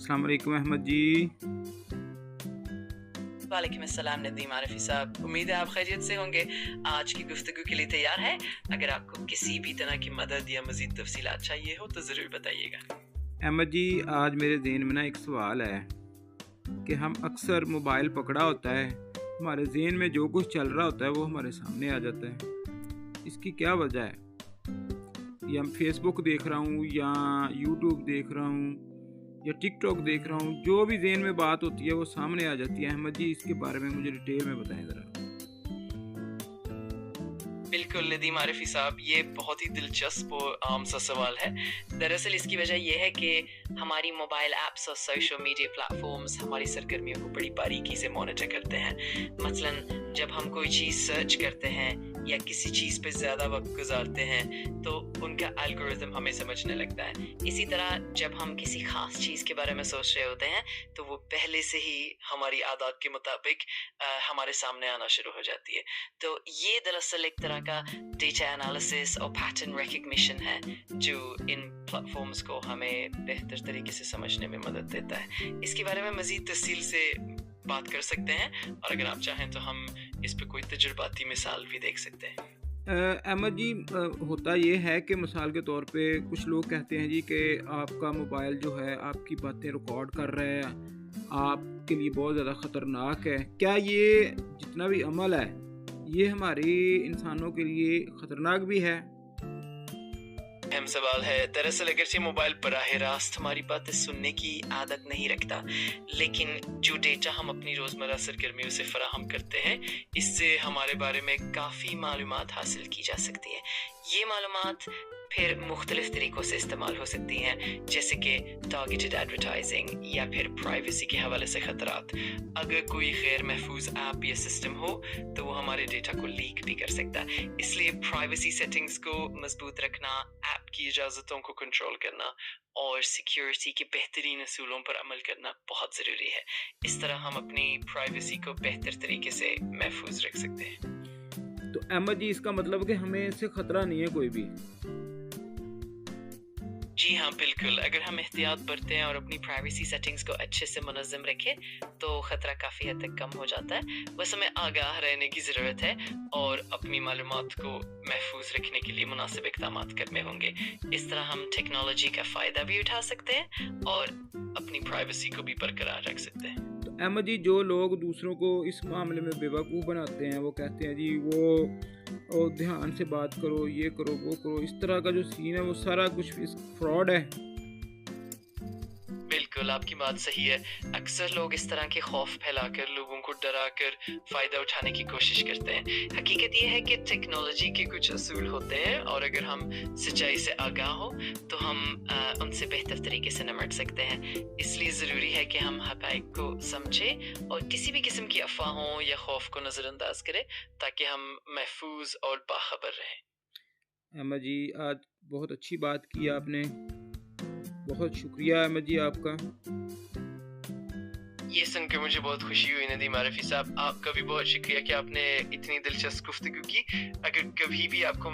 अस्सलाम वालेकुम अहमद जी। वालेकुम अस्सलाम नदीम आरिफी साहब, उम्मीद है आप खैरियत से होंगे। आज की गुफ्तगू के लिए तैयार है? अगर आपको किसी भी तरह की मदद या मज़ीद तफसीलात चाहिए हो तो ज़रूर बताइएगा। अहमद जी, आज मेरे ज़हन में ना एक सवाल है कि हम अक्सर मोबाइल पकड़ा होता है, हमारे ज़हन में जो कुछ चल रहा होता है वो हमारे सामने आ जाता है। इसकी क्या वजह है? या मैं फेसबुक देख रहा हूँ या यूट्यूब देख रहा हूँ या टिकटॉक देख रहा हूँ, जो भी ज़हन में बात होती है वो सामने आ जाती है। अहमद जी, इसके बारे में मुझे डिटेल में बताएं ज़रा। बिल्कुल नदीम आरिफी साहब, ये बहुत ही दिलचस्प और आम सा सवाल है। दरअसल इसकी वजह यह है कि हमारी मोबाइल ऐप्स और सोशल मीडिया प्लेटफॉर्म्स हमारी सरगर्मियों को बड़ी बारीकी से मॉनिटर करते हैं। मसलन जब हम कोई चीज़ सर्च करते हैं या किसी चीज़ पे ज़्यादा वक्त गुजारते हैं तो उनका एल्गोरिथम हमें समझने लगता है। इसी तरह जब हम किसी ख़ास चीज़ के बारे में सोच रहे होते हैं तो वो पहले से ही हमारी आदत के मुताबिक हमारे सामने आना शुरू हो जाती है। तो ये दरअसल एक तरह का डेटा एनालिसिस और पैटर्न रिकग्निशन है जो इन प्लेटफॉर्म्स को हमें बेहतर तरीके से समझने में मदद देता है। इसके बारे में मज़ीद तफसील से बात कर सकते हैं और अगर आप चाहें तो हम इस पे कोई तजुर्बाती मिसाल भी देख सकते हैं। अहमद जी, होता ये है कि मिसाल के तौर पे कुछ लोग कहते हैं जी कि आपका मोबाइल जो है आपकी बातें रिकॉर्ड कर रहा है, आपके लिए बहुत ज़्यादा ख़तरनाक है। क्या ये जितना भी अमल है ये हमारी इंसानों के लिए ख़तरनाक भी है? अहम सवाल है। दरअसल अगरचे मोबाइल बराह रास्त हमारी बातें सुनने की आदत नहीं रखता, लेकिन जो डेटा हम अपनी रोज़मर्रा सरगर्मियों से फराहम करते हैं इससे हमारे बारे में काफ़ी मालूमात हासिल की जा सकती है। ये मालूमात फिर मुख्तलिफ तरीक़ों से इस्तेमाल हो सकती हैं, जैसे कि टारगेटेड एडवर्टाइजिंग या फिर प्राइवेसी के हवाले से ख़तरात। अगर कोई गैर महफूज ऐप या सिस्टम हो तो वो हमारे डेटा को लीक भी कर सकता है। इसलिए प्राइवेसी सेटिंग्स को मजबूत रखना, ऐप की इजाज़तों को कंट्रोल करना और सिक्योरिटी के बेहतरीन असूलों पर अमल करना बहुत ज़रूरी है। इस तरह हम अपनी प्राइवेसी को बेहतर तरीके से महफूज रख सकते हैं। तो अहमद जी, इसका मतलब कि हमें इससे ख़तरा नहीं है कोई भी? जी हाँ, बिल्कुल। अगर हम एहतियात बरतें और अपनी प्राइवेसी सेटिंग्स को अच्छे से मुनज़्ज़म रखें तो ख़तरा काफ़ी हद तक कम हो जाता है। बस हमें आगाह रहने की ज़रूरत है और अपनी मालूमात को महफूज रखने के लिए मुनासिब इक़दामात करने होंगे। इस तरह हम टेक्नोलॉजी का फ़ायदा भी उठा सकते हैं और अपनी प्राइवेसी को भी बरकरार रख सकते हैं। तो अहमद जी, जो लोग दूसरों को इस मामले में बेवकूफ़ बनाते हैं, वो कहते हैं जी वो ध्यान से बात करो, ये करो, वो करो, इस तरह का जो सीन है वो सारा कुछ इस फ्रॉड है। बिल्कुल, आपकी बात सही है। अक्सर लोग इस तरह के खौफ फैलाकर लोगों को डराकर फ़ायदा उठाने की कोशिश करते हैं। हकीकत ये है कि टेक्नोलॉजी के कुछ असूल होते हैं और अगर हम सच्चाई से आगाह हो तो हम उनसे बेहतर तरीके से निपट सकते हैं। इसलिए ज़रूरी है कि हम हक़ाइक़ को समझें और किसी भी किस्म की अफवाहों या खौफ को नज़रअंदाज करें ताकि हम महफूज और बाखबर रहें। अहमद जी, आज बहुत अच्छी बात की आपने, बहुत शुक्रिया अहमद जी आपका। ये सुनकर मुझे बहुत खुशी हुई नदीम आरिफी साहब, आपका भी बहुत शुक्रिया कि आपने इतनी दिलचस्प गुफ्तगू की। अगर कभी भी आपको